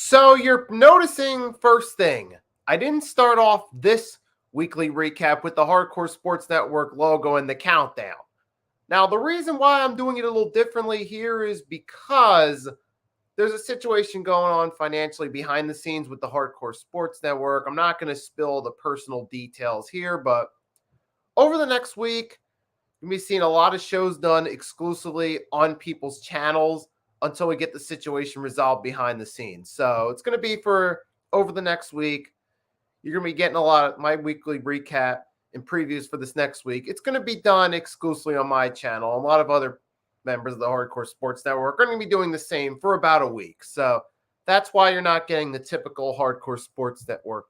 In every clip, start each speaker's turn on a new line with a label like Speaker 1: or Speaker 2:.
Speaker 1: So you're noticing first thing, I didn't start off this weekly recap with the Hardcore Sports Network logo and the countdown. Now, the reason why I'm doing it a little differently here is because there's a situation going on financially behind the scenes with the Hardcore Sports Network. I'm not going to spill the personal details here, but over the next week, you'll be seeing a lot of shows done exclusively on people's channels until we get the situation resolved behind the scenes. So it's going to be for over the next week. You're going to be getting a lot of my weekly recap and previews for this next week. It's going to be done exclusively on my channel. A lot of other members of the Hardcore Sports Network are going to be doing the same for about a week. So that's why you're not getting the typical Hardcore Sports Network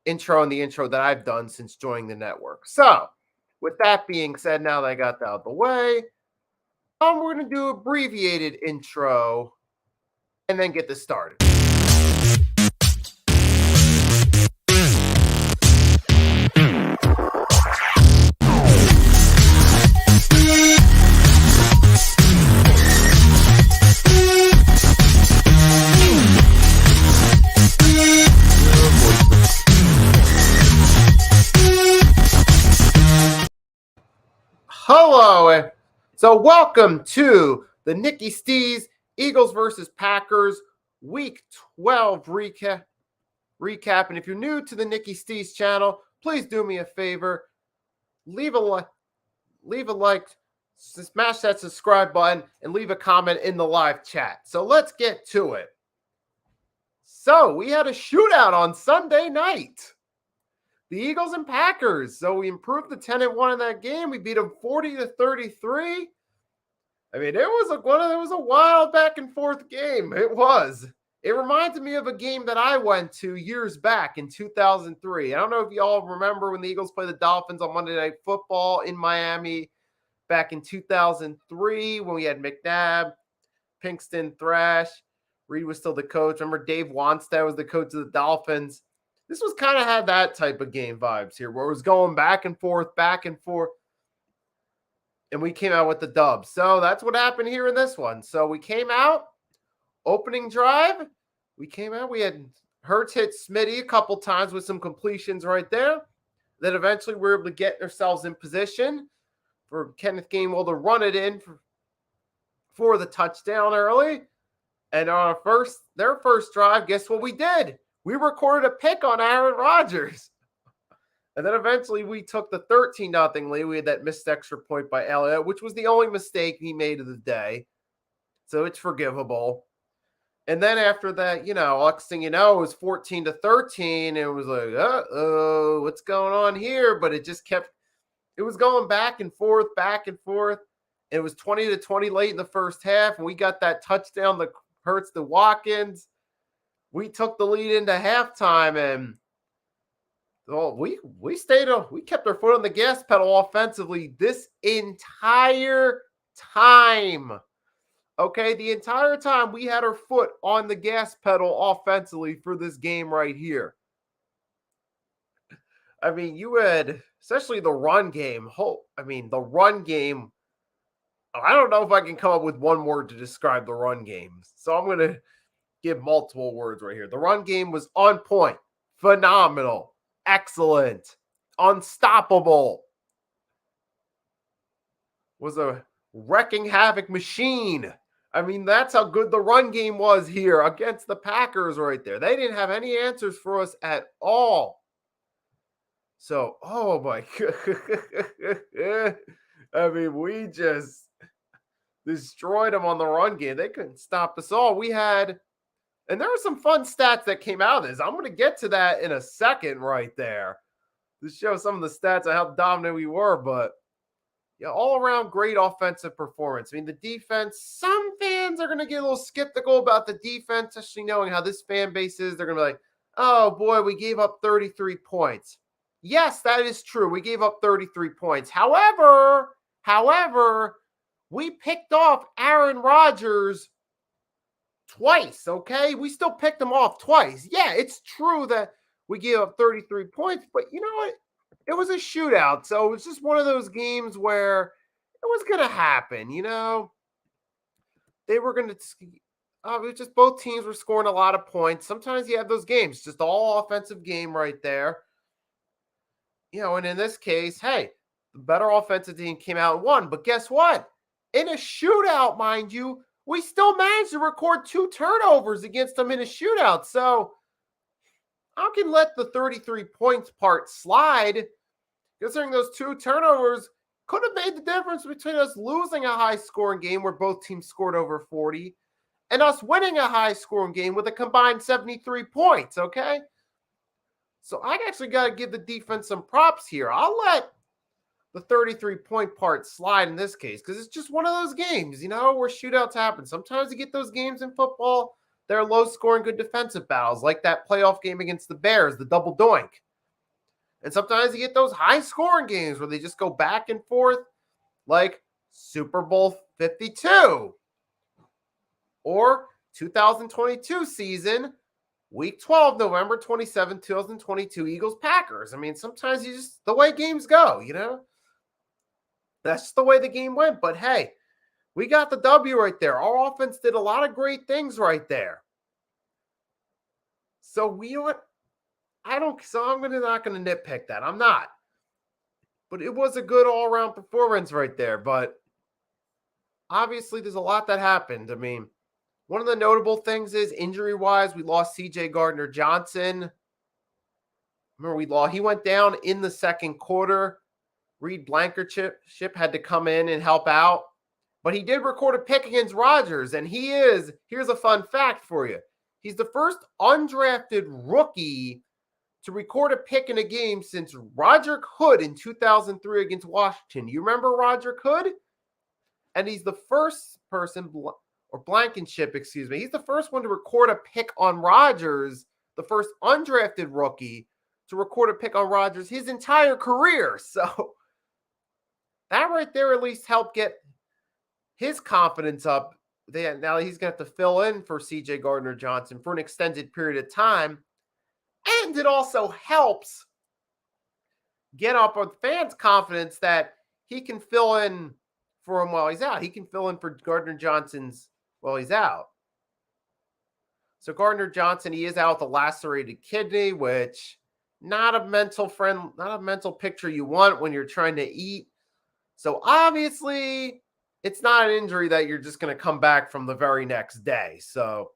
Speaker 1: intro and the intro that I've done since joining the network. So with that being said, now that I got that out of the way, we're going to do abbreviated intro and then get this started. Hello. So welcome to the Nicky Stees Eagles versus Packers Week 12 recap. And if you're new to the Nicky Stees channel, please do me a favor. Leave a like, smash that subscribe button, and leave a comment in the live chat. So let's get to it. So we had a shootout on Sunday night. The Eagles and Packers. So we improved to 10-1 in that game. We beat them 40-33. I mean, it was a wild back and forth game. It was. It reminded me of a game that I went to years back in 2003. I don't know if you all remember when the Eagles played the Dolphins on Monday Night Football in Miami back in 2003 when we had McNabb, Pinkston, Thrash. Reed was still the coach. Remember Dave Wanstead was the coach of the Dolphins. This was kind of had that type of game vibes here where it was going back and forth. And we came out with the dub. So that's what happened here in this one. So we came out, opening drive. We had Hurts hit Smitty a couple times with some completions right there. Then eventually we were able to get ourselves in position for Kenneth Gainwell to run it in for the touchdown early. And on their first drive, guess what we did? We recorded a pick on Aaron Rodgers. And then eventually we took the 13-0 lead. We had that missed extra point by Elliott, which was the only mistake he made of the day. So it's forgivable. And then after that, next thing you know, it was 14-13. And it was like, uh-oh, what's going on here? But it was going back and forth. And it was 20-20 late in the first half. And we got that touchdown that hurts the Watkins. We took the lead into halftime, and we kept our foot on the gas pedal offensively this entire time. Okay, the entire time we had our foot on the gas pedal offensively for this game right here. I mean, you had, especially the run game. The run game, I don't know if I can come up with one word to describe the run game. So I'm going to give multiple words right here. The run game was on point, phenomenal, excellent, unstoppable. Was a wrecking havoc machine. I mean, that's how good the run game was here against the Packers right there. They didn't have any answers for us at all. So, oh my God. I mean, we just destroyed them on the run game. They couldn't stop us all. And there were some fun stats that came out of this. I'm going to get to that in a second right there to show some of the stats of how dominant we were. But yeah, all around great offensive performance. I mean, the defense, some fans are going to get a little skeptical about the defense, especially knowing how this fan base is. They're going to be like, oh boy, we gave up 33 points. Yes, that is true. We gave up 33 points. However, we picked off Aaron Rodgers twice, okay? We still picked him off twice. Yeah, it's true that we gave up 33 points, but you know what? It was a shootout, so it was just one of those games where it was going to happen, They were going to it was just both teams were scoring a lot of points. Sometimes you have those games, just all offensive game right there. And in this case, hey, the better offensive team came out and won. But guess what? In a shootout, mind you, we still managed to record 2 turnovers against them in a shootout. So I can let the 33 points part slide, considering those 2 turnovers could have made the difference between us losing a high-scoring game where both teams scored over 40 and us winning a high-scoring game with a combined 73 points, okay? So I actually got to give the defense some props here. I'll let the 33-point part slide in this case because it's just one of those games, where shootouts happen. Sometimes you get those games in football, they're low-scoring, good defensive battles, like that playoff game against the Bears, the double doink. And sometimes you get those high-scoring games where they just go back and forth, like Super Bowl 52 or 2022 season, Week 12, November 27, 2022, Eagles-Packers. I mean, sometimes the way games go, That's just the way the game went. But hey, we got the W right there. Our offense did a lot of great things right there. So I'm not going to nitpick that. I'm not. But it was a good all-around performance right there. But obviously, there's a lot that happened. I mean, one of the notable things is injury-wise, we lost C.J. Gardner-Johnson. Remember, he went down in the second quarter. Reed Blankenship had to come in and help out. But he did record a pick against Rodgers, and here's a fun fact for you. He's the first undrafted rookie to record a pick in a game since Roger Hood in 2003 against Washington. You remember Roger Hood? And he's the first person, or Blankenship, excuse me. He's the first one to record a pick on Rodgers, the first undrafted rookie to record a pick on Rodgers his entire career. So that right there at least helped get his confidence up. Now he's going to have to fill in for C.J. Gardner-Johnson for an extended period of time. And it also helps get up with fans' confidence that he can fill in for him while he's out. He can fill in for Gardner-Johnson's while he's out. So Gardner-Johnson, he is out with a lacerated kidney, which not a mental picture you want when you're trying to eat. So obviously, it's not an injury that you're just going to come back from the very next day. So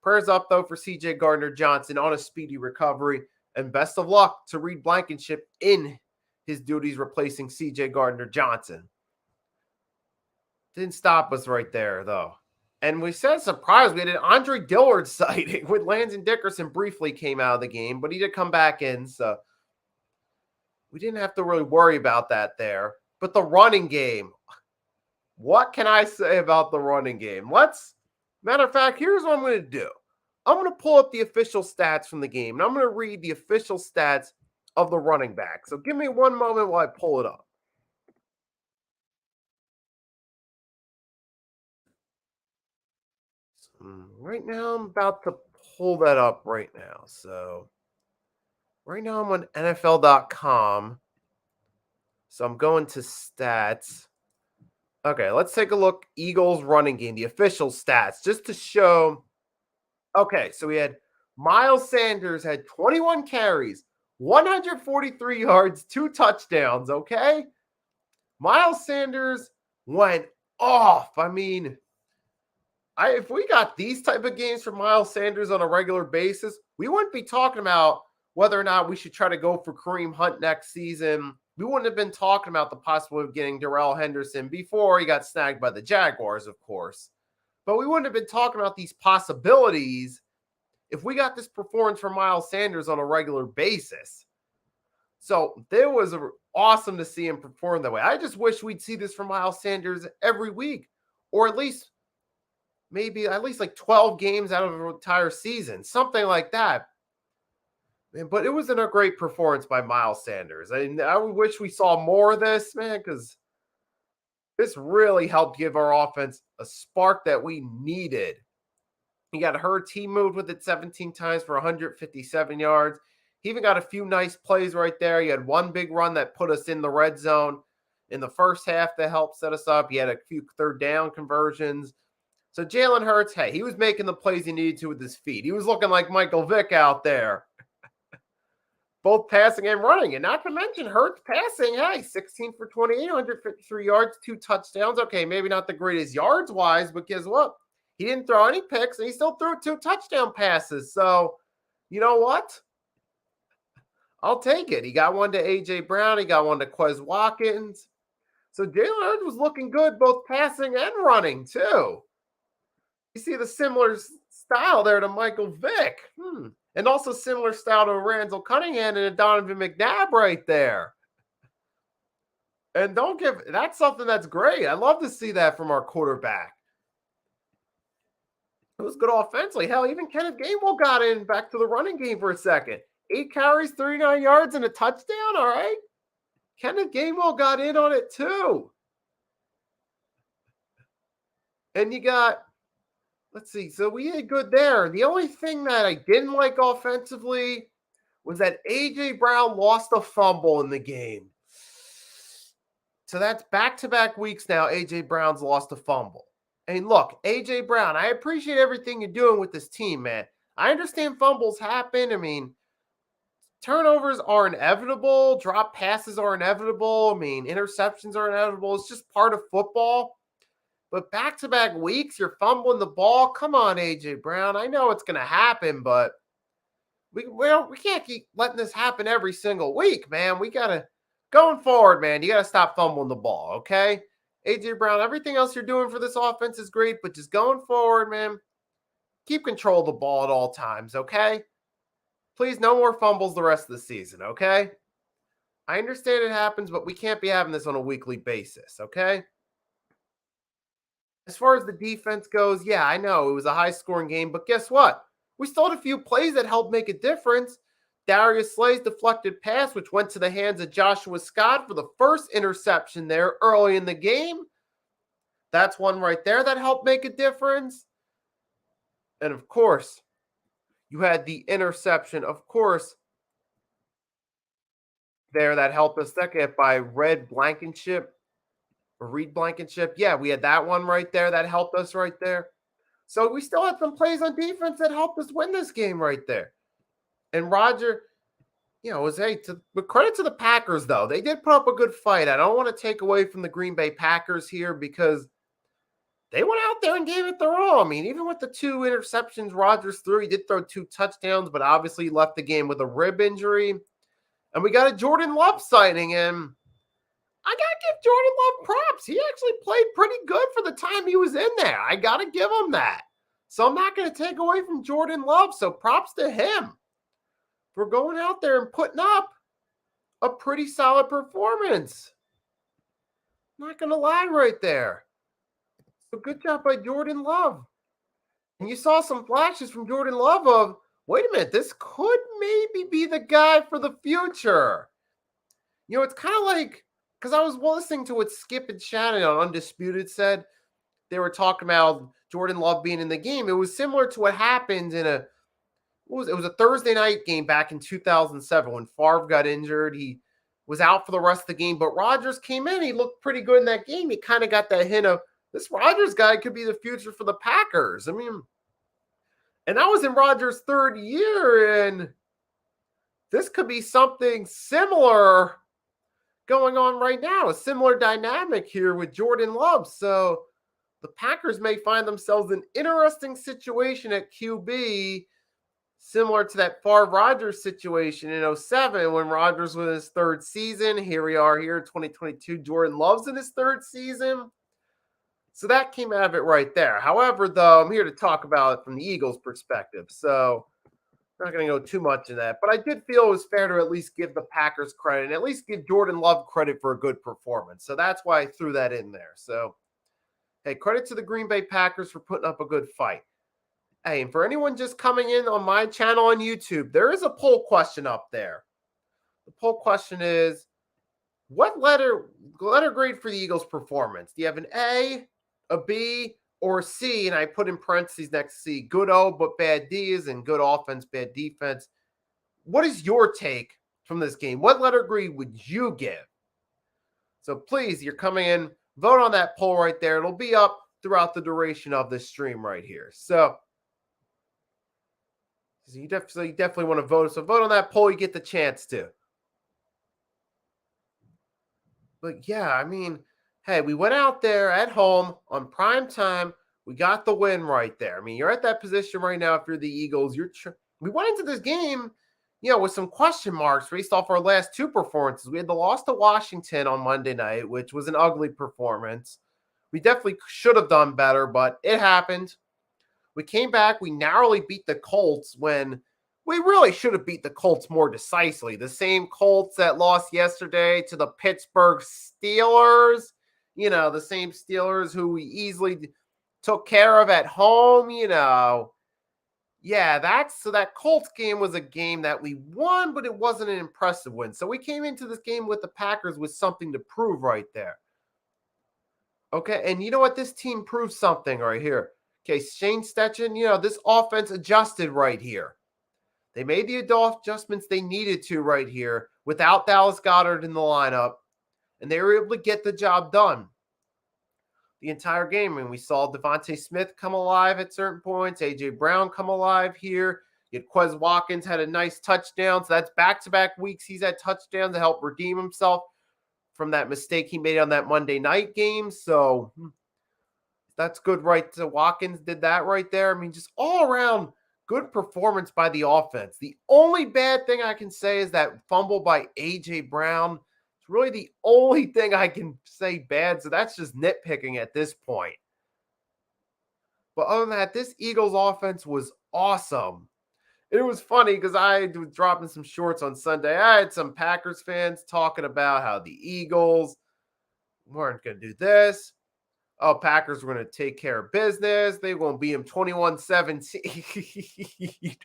Speaker 1: prayers up, though, for C.J. Gardner-Johnson on a speedy recovery. And best of luck to Reed Blankenship in his duties replacing C.J. Gardner-Johnson. Didn't stop us right there, though. And we said surprise. We had an Andre Dillard sighting with Landon Dickerson briefly came out of the game, but he did come back in. So we didn't have to really worry about that there. But the running game, what can I say about the running game? Matter of fact, here's what I'm going to do. I'm going to pull up the official stats from the game, and I'm going to read the official stats of the running back. So give me one moment while I pull it up. Right now, I'm about to pull that up right now. So right now, I'm on NFL.com. So I'm going to stats. Okay, let's take a look. Eagles running game, the official stats, just to show. Okay, so we had Miles Sanders had 21 carries, 143 yards, 2 touchdowns, okay? Miles Sanders went off. I mean, if we got these type of games from Miles Sanders on a regular basis, we wouldn't be talking about whether or not we should try to go for Kareem Hunt next season. We wouldn't have been talking about the possibility of getting Darrell Henderson before he got snagged by the Jaguars, of course. But we wouldn't have been talking about these possibilities if we got this performance from Miles Sanders on a regular basis. So it was awesome to see him perform that way. I just wish we'd see this from Miles Sanders every week, or at least like 12 games out of an entire season, something like that. But it wasn't a great performance by Miles Sanders. I wish we saw more of this, man, because this really helped give our offense a spark that we needed. He got hurt. He moved with it 17 times for 157 yards. He even got a few nice plays right there. He had one big run that put us in the red zone in the first half that helped set us up. He had a few third down conversions. So Jalen Hurts, hey, he was making the plays he needed to with his feet. He was looking like Michael Vick out there, both passing and running. And not to mention Hurts passing, hey, 16 for 28, 153 yards, 2 touchdowns. Okay, maybe not the greatest yards-wise, but guess what? He didn't throw any picks, and he still threw 2 touchdown passes. So, you know what? I'll take it. He got one to A.J. Brown. He got one to Quez Watkins. So Jalen Hurts was looking good, both passing and running, too. You see the similar style there to Michael Vick. And also similar style to Randall Cunningham and Donovan McNabb right there. And that's something that's great. I love to see that from our quarterback. It was good offensively. Hell, even Kenneth Gainwell got in back to the running game for a second. 8 carries, 39 yards, and a touchdown. All right. Kenneth Gainwell got in on it too. And you got, let's see. So we did good there. The only thing that I didn't like offensively was that A.J. Brown lost a fumble in the game. So that's back-to-back weeks now A.J. Brown's lost a fumble. And look, A.J. Brown, I appreciate everything you're doing with this team, man. I understand fumbles happen. I mean, turnovers are inevitable. Drop passes are inevitable. I mean, interceptions are inevitable. It's just part of football. But back-to-back weeks, you're fumbling the ball. Come on, A.J. Brown. I know it's going to happen, but we can't keep letting this happen every single week, man. We got to, going forward, man, you got to stop fumbling the ball, okay? A.J. Brown, everything else you're doing for this offense is great, but just going forward, man, keep control of the ball at all times, okay? Please, no more fumbles the rest of the season, okay? I understand it happens, but we can't be having this on a weekly basis, okay? As far as the defense goes, yeah, I know it was a high-scoring game, but guess what? We still had a few plays that helped make a difference. Darius Slay's deflected pass, which went to the hands of Joshua Scott for the first interception there early in the game. That's one right there that helped make a difference. And of course, you had the interception, of course, there that helped us second by Reed Blankenship. Yeah, we had that one right there that helped us right there. So we still had some plays on defense that helped us win this game right there. And Roger, but credit to the Packers, though. They did put up a good fight. I don't want to take away from the Green Bay Packers here because they went out there and gave it their all. I mean, even with the 2 interceptions Rodgers threw, he did throw 2 touchdowns, but obviously left the game with a rib injury. And we got a Jordan Love sighting, and I got to give Jordan Love props. He actually played pretty good for the time he was in there. I got to give him that. So I'm not going to take away from Jordan Love. So props to him for going out there and putting up a pretty solid performance. Not going to lie right there. So good job by Jordan Love. And you saw some flashes from Jordan Love of, wait a minute, this could maybe be the guy for the future. You know, it's kind of like, because I was listening to what Skip and Shannon on Undisputed said. They were talking about Jordan Love being in the game. It was similar to what happened in it was a Thursday night game back in 2007 when Favre got injured. He was out for the rest of the game, but Rodgers came in. He looked pretty good in that game. He kind of got that hint of this Rodgers guy could be the future for the Packers. I mean, and that was in Rodgers' 3rd year, and this could be something similar going on right now, a similar dynamic here with Jordan Love. So the Packers may find themselves in an interesting situation at QB, similar to that Favre Rodgers situation in 2007 when Rodgers was in his 3rd season. Here we are here in 2022. Jordan Love's in his 3rd season. So that came out of it right there. However, though, I'm here to talk about it from the Eagles' perspective. So I'm not going to go too much in that. But I did feel it was fair to at least give the Packers credit and at least give Jordan Love credit for a good performance. So that's why I threw that in there. So, hey, credit to the Green Bay Packers for putting up a good fight. Hey, and for anyone just coming in on my channel on YouTube, there is a poll question up there. The poll question is, what letter grade for the Eagles' performance? Do you have an A, a B, or a C? And I put in parentheses next to C, good O, but bad D's, and good offense, bad defense. What is your take from this game? What letter grade would you give? So please, you're coming in, vote on that poll right there. It'll be up throughout the duration of this stream right here. So you definitely want to vote. So vote on that poll. You get the chance to. But yeah, I mean, hey, we went out there at home on prime time. We got the win right there. I mean, you're at that position right now. If you're the Eagles, we went into this game, with some question marks based off our last two performances. We had the loss to Washington on Monday night, which was an ugly performance. We definitely should have done better, but it happened. We came back. We narrowly beat the Colts when we really should have beat the Colts more decisively. The same Colts that lost yesterday to the Pittsburgh Steelers, the same Steelers who we easily took care of at home, Yeah, that Colts game was a game that we won, but it wasn't an impressive win. So we came into this game with the Packers with something to prove right there. Okay, and you know what? This team proves something right here. Okay, Shane Steichen, this offense adjusted right here. They made the adjustments they needed to right here without Dallas Goedert in the lineup, and they were able to get the job done the entire game. And we saw Devontae Smith come alive at certain points, A.J. Brown come alive here. Yet Quez Watkins had a nice touchdown, so that's back-to-back weeks he's had touchdowns to help redeem himself from that mistake he made on that Monday night game. So that's good, right? So Watkins did that right there. I mean, just all around good performance by the offense. The only bad thing I can say is that fumble by A.J. Brown. It's really the only thing I can say bad. So that's just nitpicking at this point. But other than that, this Eagles offense was awesome. It was funny because I was dropping some shorts on Sunday. I had some Packers fans talking about how the Eagles weren't going to do this. Oh, Packers were going to take care of business. They were going to beat them 21-17.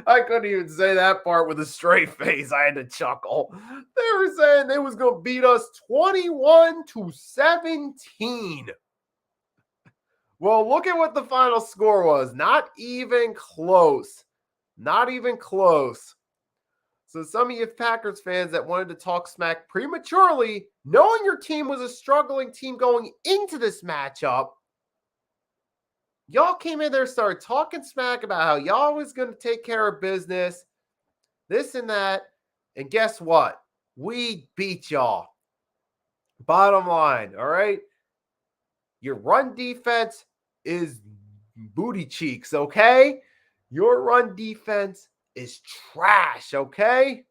Speaker 1: I couldn't even say that part with a straight face. I had to chuckle. They were saying they was going to beat us 21-17. Well, look at what the final score was. Not even close. Not even close. So some of you Packers fans that wanted to talk smack prematurely, knowing your team was a struggling team going into this matchup, y'all came in there, started talking smack about how y'all was going to take care of business, this and that, and guess what? We beat y'all. Bottom line, all right? Your run defense is booty cheeks, okay? Your run defense is trash, okay?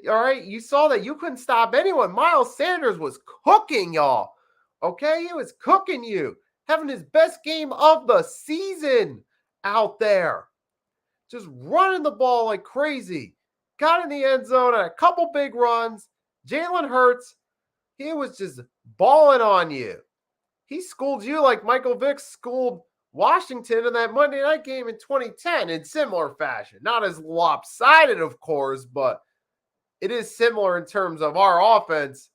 Speaker 1: All right, you saw that you couldn't stop anyone. Miles Sanders was cooking y'all, okay? He was cooking you, having his best game of the season out there, just running the ball like crazy. Got in the end zone at a couple big runs. Jalen Hurts, he was just balling on you. He schooled you like Michael Vick schooled Washington in that Monday night game in 2010 in similar fashion. Not as lopsided, of course, but it is similar in terms of our offense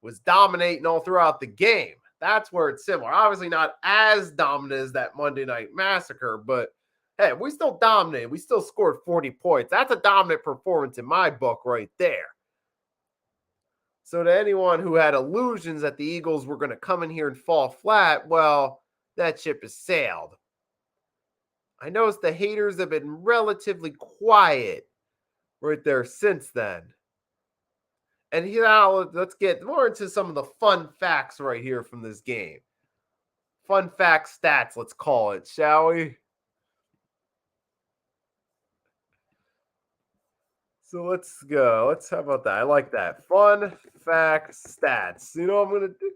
Speaker 1: was dominating all throughout the game. That's where it's similar. Obviously not as dominant as that Monday night massacre, but hey, we still dominated. We still scored 40 points. That's a dominant performance in my book right there. So to anyone who had illusions that the Eagles were going to come in here and fall flat, well, that ship has sailed. I noticed the haters have been relatively quiet right there since then. And now let's get more into some of the fun facts right here from this game. Fun fact stats, let's call it, shall we? So let's go. How about that? I like that. Fun fact stats. You know what I'm going to do?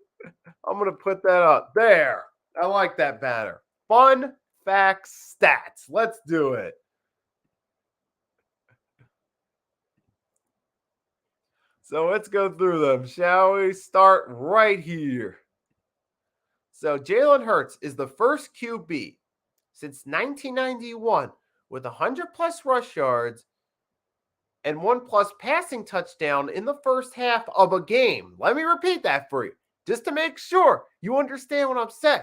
Speaker 1: I'm going to put that up there. I like that banner. Fun fact stats. Let's do it. So let's go through them, shall we? Start right here. So Jalen Hurts is the first QB since 1991 with 100-plus rush yards and 1+ passing touchdown in the first half of a game. Let me repeat that for you, just to make sure you understand what I'm saying.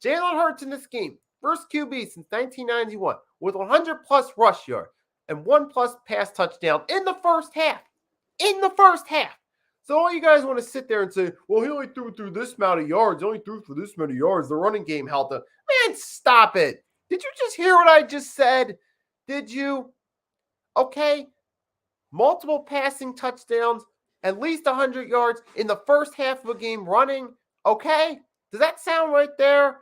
Speaker 1: Jalen Hurts in this game, first QB since 1991 with 100-plus rush yards and 1+ pass touchdown in the first half. In the first half. So all you guys want to sit there and say, well, he only threw this amount of yards. He only threw for this many yards. The running game helped him. Man, stop it. Did you just hear what I just said? Did you? Okay. Multiple passing touchdowns, at least 100 yards in the first half of a game running. Okay. Does that sound right there?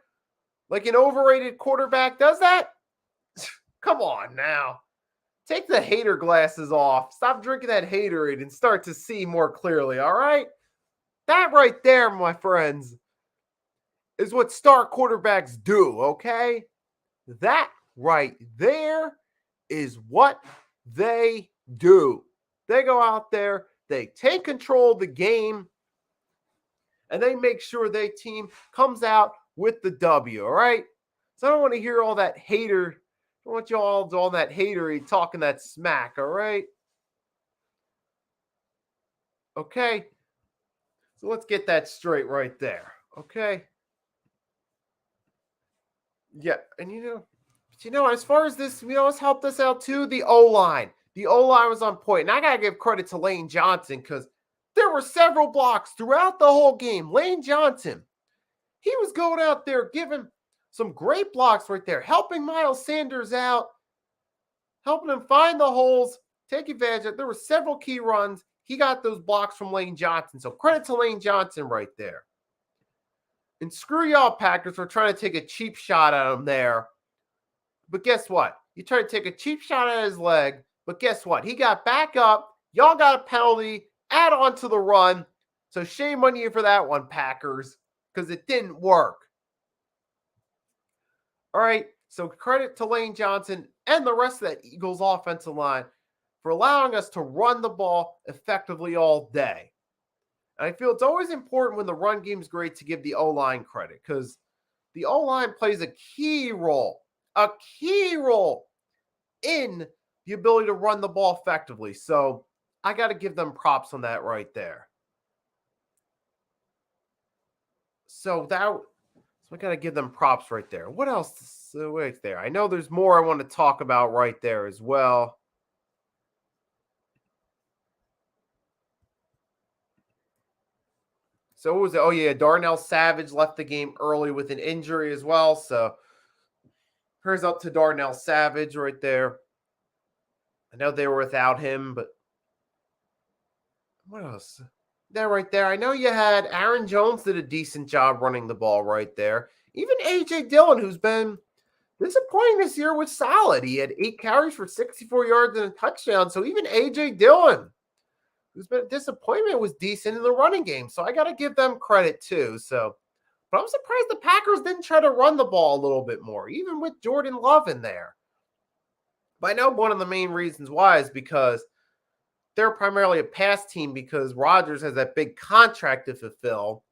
Speaker 1: Like an overrated quarterback does that? Come on now. Take the hater glasses off. Stop drinking that haterade and start to see more clearly, all right? That right there, my friends, is what star quarterbacks do, okay? That right there is what they do. They go out there, they take control of the game, and they make sure their team comes out with the W, all right? So I don't want to hear all that hater. I want you all that hatery talking that smack, all right? Okay. So let's get that straight right there, okay? Yeah, and as far as this, it's helped us out too, the O-line. The O-line was on point. And I got to give credit to Lane Johnson because there were several blocks throughout the whole game. Lane Johnson, he was going out there giving some great blocks right there, helping Miles Sanders out, helping him find the holes, take advantage of it. There were several key runs. He got those blocks from Lane Johnson. So credit to Lane Johnson right there. And screw y'all Packers for trying to take a cheap shot at him there. But guess what? You tried to take a cheap shot at his leg. But guess what? He got back up. Y'all got a penalty. Add on to the run. So shame on you for that one, Packers. Because it didn't work. All right. So credit to Lane Johnson and the rest of that Eagles offensive line for allowing us to run the ball effectively all day. And I feel it's always important when the run game's great to give the O-line credit because the O-line plays a key role in the ability to run the ball effectively. So I got to give them props on that right there. So I got to give them props right there. What else right there? I know there's more I want to talk about right there as well. So what was it? Oh, yeah, Darnell Savage left the game early with an injury as well. So prayers up to Darnell Savage right there. I know they were without him, but what else? That right there. I know you had Aaron Jones did a decent job running the ball right there. Even A.J. Dillon, who's been disappointing this year, was solid. He had 8 carries for 64 yards and a touchdown. So even A.J. Dillon, who's been a disappointment, was decent in the running game. So I got to give them credit too. But I'm surprised the Packers didn't try to run the ball a little bit more, even with Jordan Love in there. But I know one of the main reasons why is because they're primarily a pass team because Rodgers has that big contract to fulfill.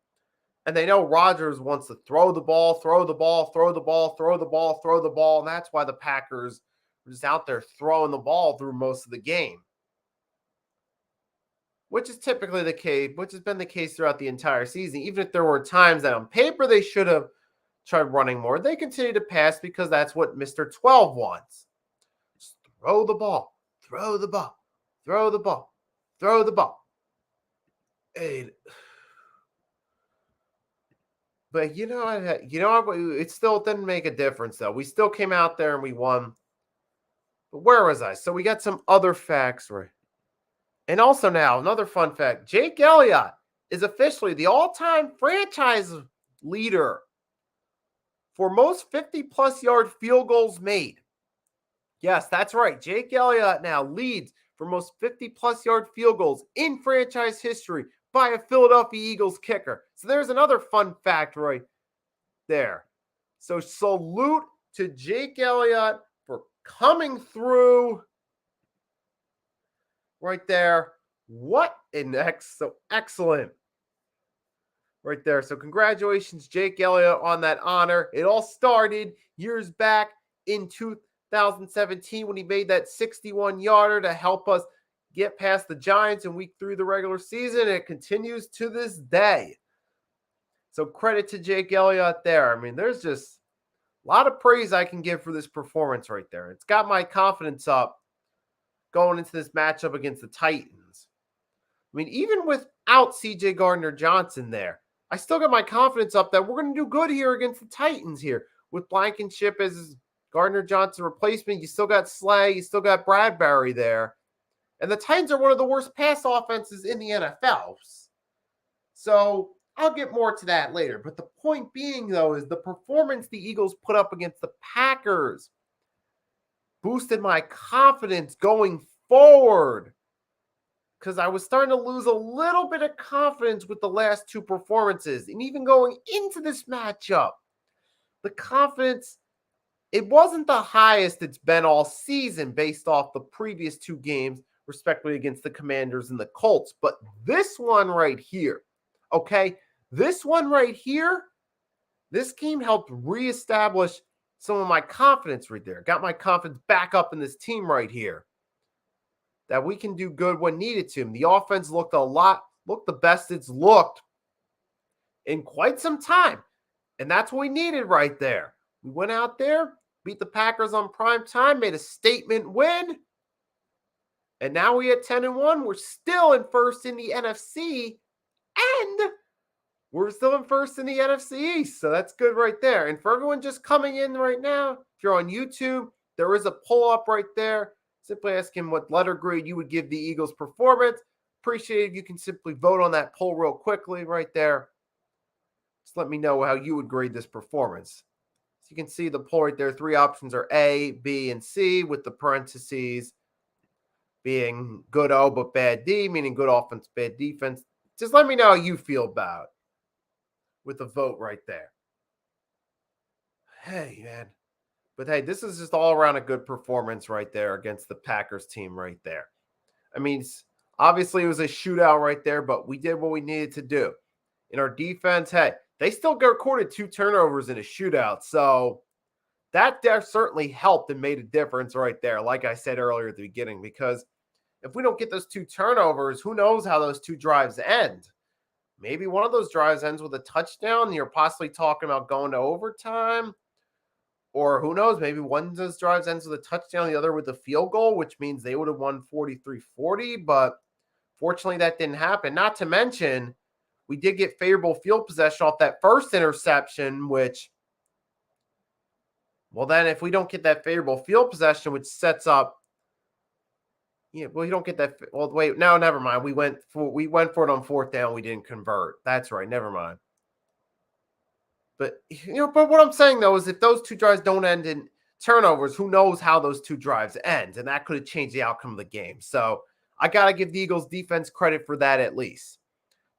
Speaker 1: And they know Rodgers wants to throw the ball. And that's why the Packers were just out there throwing the ball through most of the game. Which is typically the case, which has been the case throughout the entire season. Even if there were times that on paper they should have tried running more, they continue to pass because that's what Mr. 12 wants. Just throw the ball. And, but it still didn't make a difference though. We still came out there and we won. But where was I? So we got some other facts right. And also now, another fun fact. Jake Elliott is officially the all-time franchise leader for most 50-plus yard field goals made. Yes, that's right. Jake Elliott now leads for most 50-plus yard field goals in franchise history by a Philadelphia Eagles kicker. So there's another fun fact right there. So salute to Jake Elliott for coming through right there. What an excellent right there. So congratulations, Jake Elliott, on that honor. It all started years back in 2017 when he made that 61-yarder to help us get past the Giants in week 3 of the regular season. And it continues to this day. So credit to Jake Elliott there. I mean, there's just a lot of praise I can give for this performance right there. It's got my confidence up going into this matchup against the Titans. I mean, even without CJ Gardner-Johnson there, I still got my confidence up that we're going to do good here against the Titans here. With Blankenship as Gardner-Johnson replacement, you still got Slay, you still got Bradbury there. And the Titans are one of the worst pass offenses in the NFL. So I'll get more to that later. But the point being, though, is the performance the Eagles put up against the Packers boosted my confidence going forward, because I was starting to lose a little bit of confidence with the last two performances. And even going into this matchup, the confidence, it wasn't the highest it's been all season based off the previous two games, respectively against the Commanders and the Colts. But this one right here, okay, this one right here, this game helped reestablish some of my confidence right there. Got my confidence back up in this team right here, that we can do good when needed to. The offense looked the best it's looked in quite some time. And that's what we needed right there. We went out there, beat the Packers on prime time, made a statement win. And now we at 10-1. We're still in first in the NFC. And we're still in first in the NFC East. So that's good right there. And for everyone just coming in right now, if you're on YouTube, there is a poll up right there. Simply asking what letter grade you would give the Eagles' performance. Appreciate it if you can simply vote on that poll real quickly right there. Just let me know how you would grade this performance. So you can see the poll right there. Three options are A, B, and C, with the parentheses being good O but bad D, meaning good offense, bad defense. Just let me know how you feel about it with the vote right there. Hey, man. But hey, this is just all around a good performance right there against the Packers team right there. I mean, obviously it was a shootout right there, but we did what we needed to do. In our defense, hey, they still recorded 2 turnovers in a shootout. So that certainly helped and made a difference right there, like I said earlier at the beginning, because if we don't get those 2 turnovers, who knows how those 2 drives end? Maybe one of those drives ends with a touchdown, and you're possibly talking about going to overtime. Or who knows, maybe one of those drives ends with a touchdown, the other with a field goal, which means they would have won 43-40. But fortunately, that didn't happen. Not to mention, we did get favorable field possession off that first interception, which, well, then if we don't get that favorable field possession, which sets up, yeah, well, you don't get that. Well, wait, no, never mind. We went for it on 4th down. We didn't convert. That's right. Never mind. But, but what I'm saying, though, is if those 2 drives don't end in turnovers, who knows how those 2 drives end? And that could have changed the outcome of the game. So I got to give the Eagles defense credit for that at least.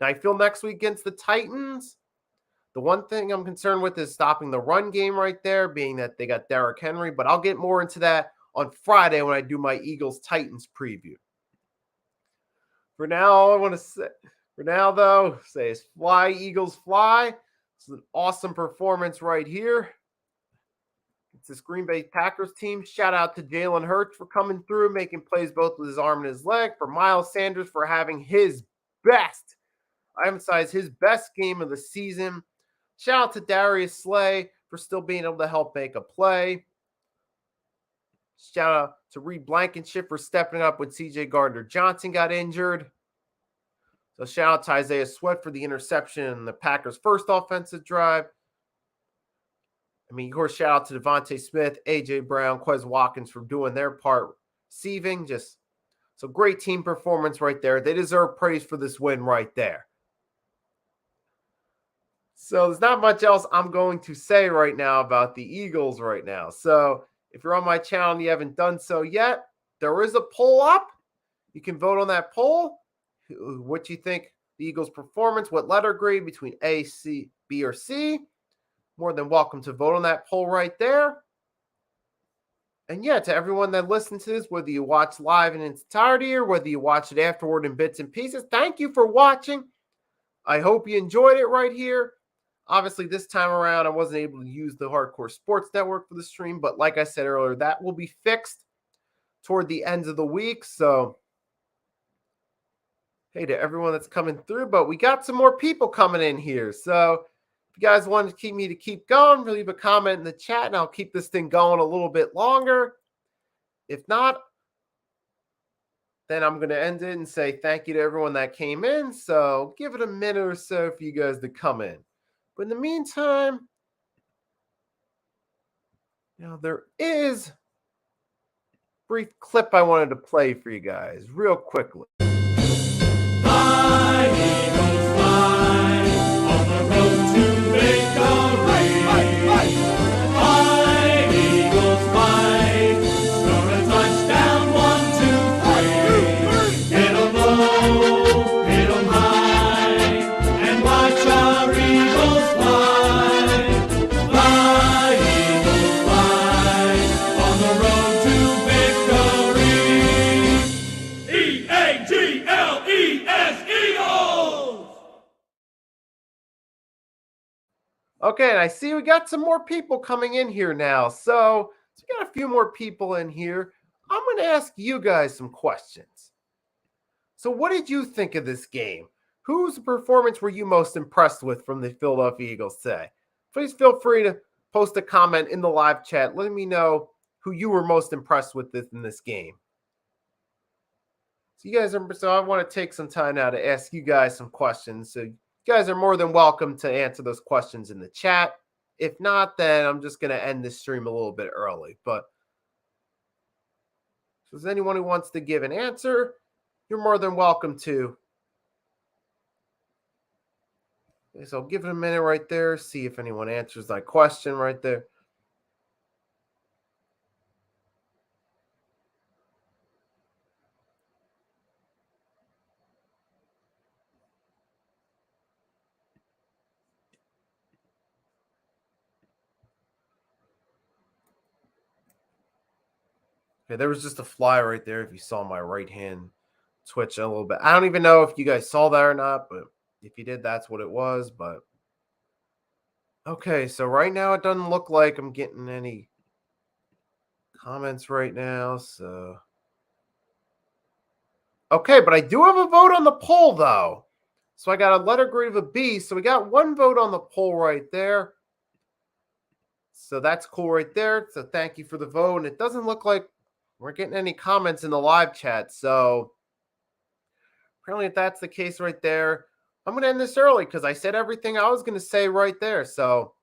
Speaker 1: Now, I feel next week against the Titans, the one thing I'm concerned with is stopping the run game right there, being that they got Derrick Henry. But I'll get more into that on Friday when I do my Eagles-Titans preview. For now, all I want to say, say is fly, Eagles, fly. It's an awesome performance right here. It's this Green Bay Packers team. Shout out to Jalen Hurts for coming through, making plays both with his arm and his leg. For Miles Sanders for having his best, I emphasize his best game of the season. Shout out to Darius Slay for still being able to help make a play. Shout out to Reed Blankenship for stepping up when CJ Gardner-Johnson got injured. So shout out to Isaiah Sweat for the interception in the Packers' first offensive drive. I mean, of course, shout out to Devontae Smith, A.J. Brown, Quez Watkins for doing their part receiving. So great team performance right there. They deserve praise for this win right there. So there's not much else I'm going to say right now about the Eagles right now. So if you're on my channel and you haven't done so yet, there is a poll up. You can vote on that poll. What you think the Eagles' performance, what letter grade between A, C, B, or C. More than welcome to vote on that poll right there. And yeah, to everyone that listens to this, whether you watch live in its entirety or whether you watch it afterward in bits and pieces, thank you for watching. I hope you enjoyed it right here. Obviously, this time around, I wasn't able to use the Hardcore Sports Network for the stream, but like I said earlier, that will be fixed toward the end of the week. So, hey, to everyone that's coming through, but we got some more people coming in here. So, if you guys want to keep going, leave a comment in the chat, and I'll keep this thing going a little bit longer. If not, Then I'm going to end it and say thank you to everyone that came in. So give it a minute or so for you guys to come in. But in the meantime, there is a brief clip I wanted to play for you guys real quickly.
Speaker 2: Fly, Eagles, fly, on the road to victory. Fly, Eagles, fly, score a touchdown, 1, 2, 3. Hit 'em low, hit 'em high, and watch our Eagles fly. Fly, Eagles, fly, on the road to victory. E-A-G-L-E-S, Eagles!
Speaker 1: Okay, and I see we got some more people coming in here now. So we got a few more people in here. I'm going to ask you guys some questions. So what did you think of this game? Whose performance were you most impressed with from the Philadelphia Eagles today? Please feel free to post a comment in the live chat. Let me know who you were most impressed with in this game. So I want to take some time now to ask you guys some questions. So you guys are more than welcome to answer those questions in the chat. If not, then I'm just going to end this stream a little bit early. But if there's anyone who wants to give an answer, you're more than welcome to. Okay, so I'll give it a minute right there, see if anyone answers that question right there. Okay, there was just a fly right there if you saw my right hand twitch a little bit. I don't even know if you guys saw that or not, but if you did, that's what it was. But okay, so right now it doesn't look like I'm getting any comments right now. So okay, but I do have a vote on the poll though. So I got a letter grade of a B. So we got one vote on the poll right there. So that's cool right there. So thank you for the vote. And it doesn't look like we're getting any comments in the live chat. So apparently if that's the case right there, I'm going to end this early because I said everything I was going to say right there. So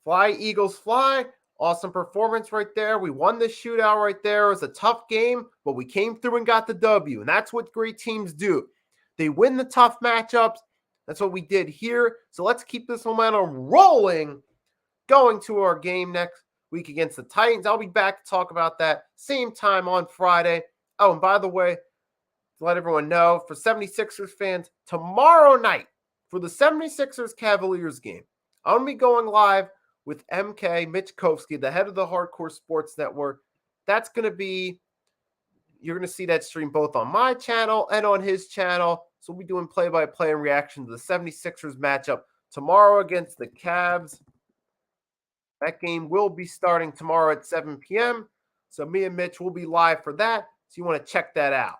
Speaker 1: fly, Eagles, fly. Awesome performance right there. We won this shootout right there. It was a tough game, but we came through and got the W. And that's what great teams do. They win the tough matchups. That's what we did here. So let's keep this momentum rolling going to our game next week against the Titans. I'll be back to talk about that same time on Friday. Oh, and by the way, to let everyone know, for 76ers fans, tomorrow night for the 76ers Cavaliers game, I'm going to be going live with MK Mitch Kovsky, the head of the Hardcore Sports Network. That's going to be, you're going to see that stream both on my channel and on his channel. So we'll be doing play-by-play and reaction to the 76ers matchup tomorrow against the Cavs. That game will be starting tomorrow at 7 p.m. So me and Mitch will be live for that. So you want to check that out.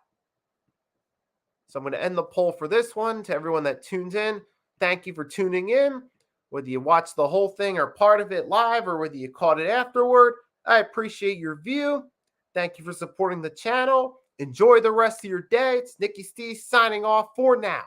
Speaker 1: So I'm going to end the poll for this one. To everyone that tunes in, thank you for tuning in. Whether you watch the whole thing or part of it live or whether you caught it afterward, I appreciate your view. Thank you for supporting the channel. Enjoy the rest of your day. It's Nicky Steve signing off for now.